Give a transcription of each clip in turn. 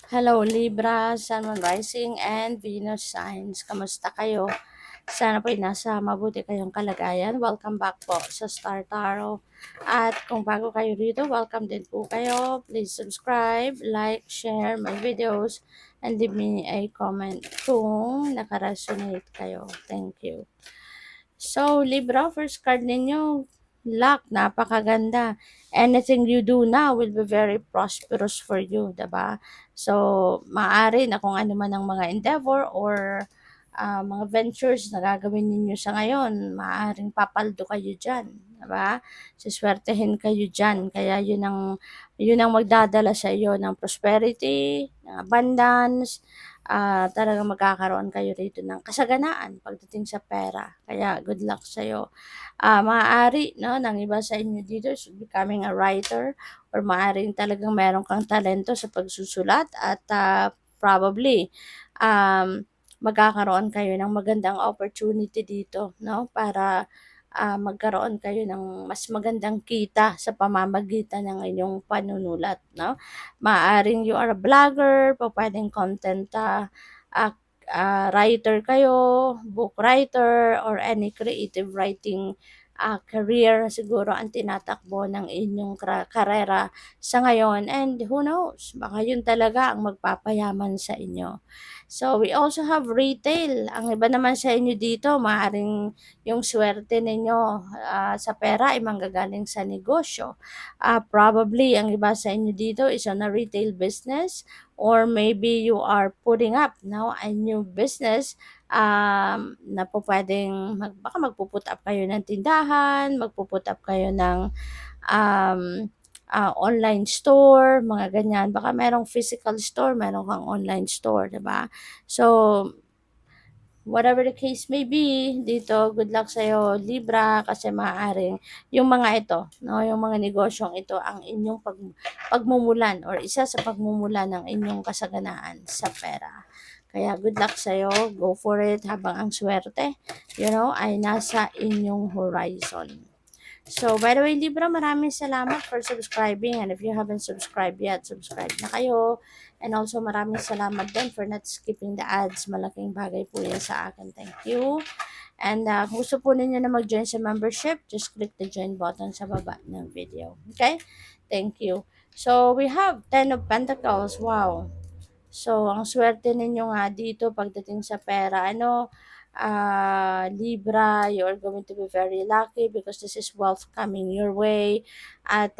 Hello Libra, Sun, Moon, Rising, and Venus signs. Kamusta kayo? Sana po'y nasa mabuti kayong kalagayan. Welcome back po sa Star Tarot. At kung bago kayo rito, welcome din po kayo. Please subscribe, like, share my videos, and leave me a comment kung nakaresonate kayo. Thank you. So, Libra, first card ninyo, luck, napakaganda. Anything you do now will be very prosperous for you, diba? So, maaari na kung ano man ang mga endeavor or mga ventures na gagawin ninyo sa ngayon, maaaring papaldo kayo dyan, diba? Siswertehin kayo dyan. Kaya yun ang magdadala sa iyo ng prosperity, ng abundance, talagang magkakaroon kayo rito ng kasaganaan pagdating sa pera. Kaya good luck sa'yo. Maaari, no, ng iba sa inyo dito is becoming a writer or maaaring talagang meron kang talento sa pagsusulat at probably magkakaroon kayo ng magandang opportunity dito, no, para magkaroon kayo ng mas magandang kita sa pamamagitan ng inyong panunulat, no? Maaring you are a vlogger, pwedeng content ah, writer kayo, book writer, or any creative writing career siguro ang tinatakbo ng inyong karera sa ngayon. And who knows, baka yun talaga ang magpapayaman sa inyo. So, we also have retail. Ang iba naman sa inyo dito, maaaring yung swerte ninyo sa pera ay manggagaling sa negosyo. Probably, ang iba sa inyo dito is on a retail business or maybe you are putting up now a new business na po pwedeng, baka magpuput up kayo ng tindahan, magpuput up kayo ng um, online store, mga ganyan. Baka merong physical store, meron kang online store, 'di ba? So, whatever the case may be, dito, good luck sa'yo, Libra, kasi maaaring yung mga ito, no, yung mga negosyong ito, ang inyong pagmumulan or isa sa pagmumulan ng inyong kasaganaan sa pera. Kaya good luck sa'yo, go for it habang ang swerte, ay nasa inyong horizon. So, by the way, Libra, maraming salamat for subscribing. And if you haven't subscribed yet, subscribe na kayo. And also, maraming salamat din for not skipping the ads. Malaking bagay po yan sa akin. Thank you. And kung gusto po ninyo na mag-join sa membership, just click the join button sa baba ng video. Okay? Thank you. So, we have 10 of Pentacles. Wow. So, ang swerte ninyo nga dito pagdating sa pera, Libra, you're going to be very lucky because this is wealth coming your way. At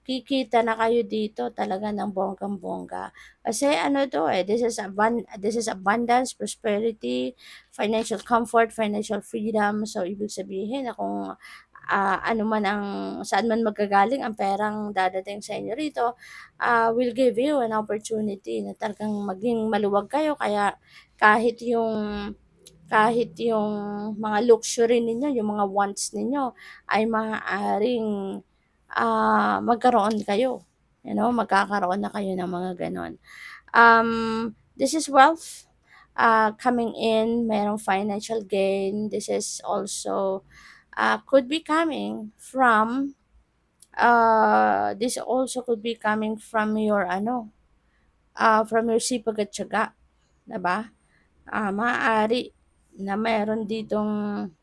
kikita na kayo dito talaga ng bonggang-bongga. Kasi this is abundance, prosperity, financial comfort, financial freedom. So, ibig sabihin na kung saan man magagaling ang perang dadating sa inyo rito, will give you an opportunity na talagang maging maluwag kayo. Kaya kahit yung kahit yung mga luxury ninyo, yung mga wants ninyo ay maaaring magkaroon kayo. Magkakaroon na kayo ng mga ganon. This is wealth coming in, mayroong financial gain. This is also could be coming from this also could be coming from your sipag at tiyaga, 'di ba? Maaari na meron ditong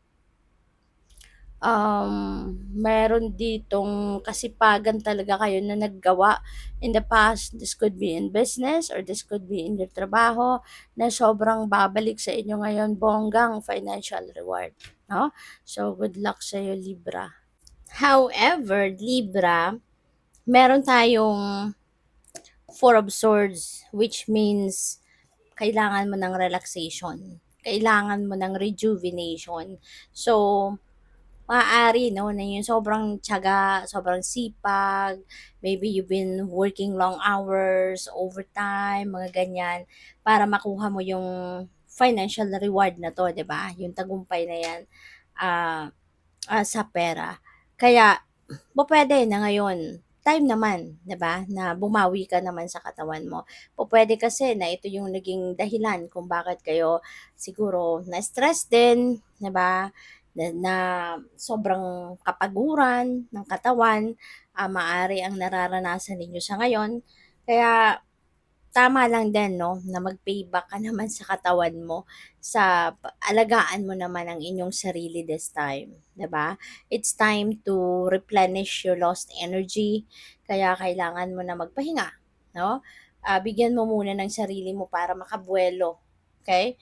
kasipagan talaga kayo na naggawa in the past. This could be in business or this could be in your trabaho na sobrang babalik sa inyo ngayon bonggang financial reward, no? So, good luck sa iyo, Libra. However, Libra, meron tayong Four of Swords, which means kailangan mo ng relaxation. Kailangan mo ng rejuvenation. So, maaari, no, na yung sobrang tiyaga, sobrang sipag, maybe you've been working long hours, overtime, mga ganyan, para makuha mo yung financial reward na to, 'di ba? Yung tagumpay na yan sa pera. Kaya, pwede na ngayon, time naman, 'di ba, na bumawi ka naman sa katawan mo. Pwede kasi na ito yung naging dahilan kung bakit kayo siguro na-stress din, 'di ba? Na sobrang kapaguran ng katawan, maari ang nararanasan ninyo sa ngayon. Kaya tama lang din 'no, na mag-payback ka naman sa katawan mo, sa alagaan mo naman ang inyong sarili this time, 'di ba? It's time to replenish your lost energy, kaya kailangan mo na magpahinga, 'no? Bigyan mo muna ng sarili mo para makabuwelo, okey?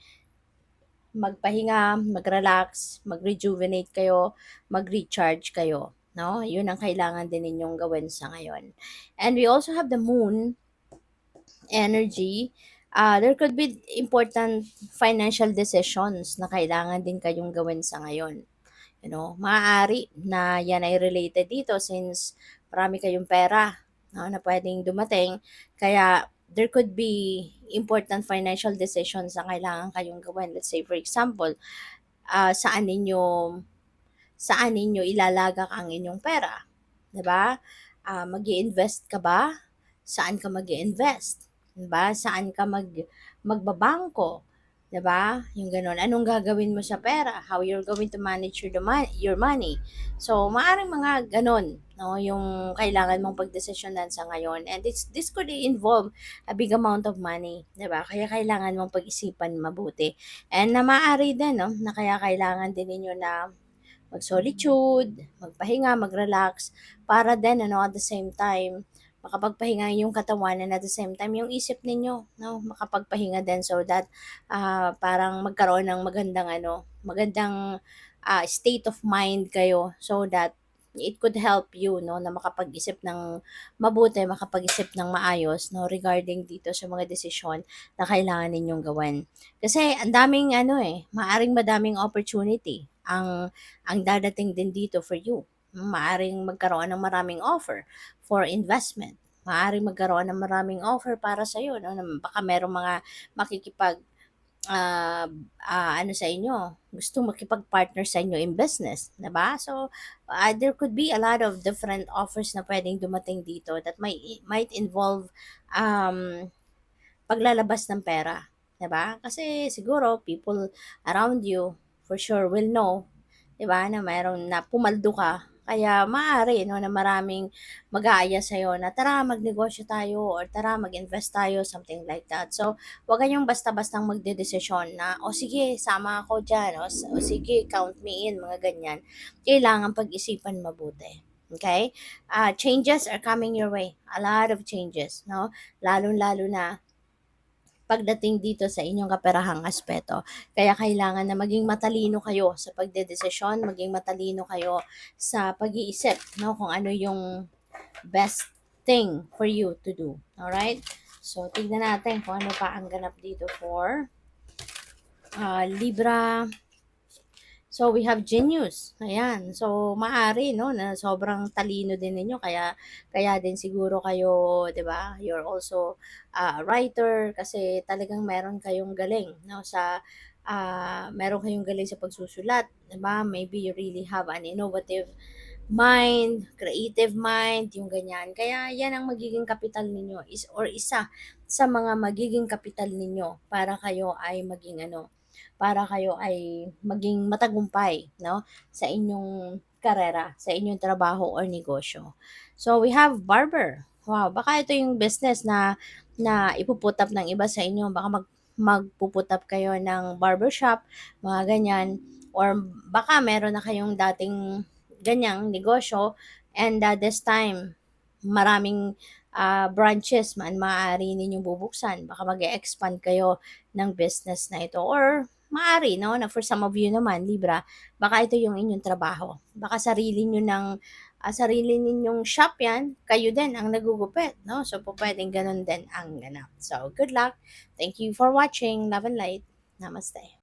Magpahinga, mag-relax, mag-rejuvenate kayo, mag-recharge kayo, 'no? 'Yun ang kailangan din ninyong gawin sa ngayon. And we also have the moon energy. There could be important financial decisions na kailangan din kayong gawin sa ngayon. Maaari na yan ay related dito since marami kayong pera, no, na pwedeng dumating. Kaya there could be important financial decisions na kailangan kayong gawin. Let's say for example, ah, saan ninyo saan ninyo ilalagak ang inyong pera, 'di ba? Mag-iinvest ka ba? Saan ka mag-iinvest? 'Di ba? Saan ka magbabangko? 'Di ba? Yung gano'n. Anong gagawin mo sa pera? How you're going to manage your money? So, maaring mga gano'n, no, yung kailangan mong pagdesisyonan sa ngayon. And this could involve a big amount of money, 'di ba? Kaya kailangan mong pag-isipan mabuti. And na maaari din, no, na kaya kailangan din ninyo na mag-solitude, magpahinga, mag-relax, para din ano, at the same time, makapagpahinga yung katawan and at the same time yung isip ninyo, no, makapagpahinga din so that parang magkaroon ng magandang state of mind kayo so that it could help you no na makapag-isip ng mabuti, makapag-isip ng maayos no regarding dito sa mga desisyon na kailangan ninyong gawin. Kasi ang daming maaring madaming opportunity ang dadating din dito for you. Maaring magkaroon ng maraming offer for investment. Maaring magkaroon ng maraming offer para sa iyo, no? Baka merong mga makikipag ano sa inyo, gusto makipag-partner sa inyo in business, 'di ba? So, there could be a lot of different offers na pwedeng dumating dito that might involve um, paglalabas ng pera, 'di ba? Kasi siguro people around you for sure will know, 'di ba, na mayroong na pumaldo ka. Kaya maaari no na maraming mag-aaya sa na tara magnegosyo tayo or tara mag-invest tayo, something like that. So, wag kayong basta-bastang magdedesisyon na o sige sama ako diyan o sige count me in mga ganyan. Kailangan pag-isipan mabuti. Okay? Changes are coming your way. A lot of changes, no? Lalong-lalo na pagdating dito sa inyong kaperahang aspeto. Kaya kailangan na maging matalino kayo sa pagdedesisyon, maging matalino kayo sa pag-iisip, no, kung ano yung best thing for you to do. Alright? So, tignan natin kung ano pa ang ganap dito for Libra. So, we have genius. Ayan. So, maari, no, na sobrang talino din ninyo. Kaya din siguro kayo, di ba, you're also a writer kasi talagang meron kayong galing, no, meron kayong galing sa pagsusulat, di ba? Maybe you really have an innovative mind, creative mind, yung ganyan. Kaya yan ang magiging kapital ninyo or isa sa mga magiging kapital ninyo para kayo ay maging matagumpay, no, sa inyong karera, sa inyong trabaho or negosyo. So, we have barber. Wow, baka ito yung business na ipuput up ng iba sa inyo. Baka magpuput up kayo ng barbershop, mga ganyan. Or baka meron na kayong dating ganyang negosyo and this time, maraming branches man maaari ninyong bubuksan. Baka mag-expand kayo ng business na ito or maaari, no, na for some of you naman, Libra, baka ito yung inyong trabaho. Baka sarili ninyong shop yan, kayo din ang nagugupit, no? So, pwedeng ganun din ang ganap. So, good luck. Thank you for watching. Love and light. Namaste.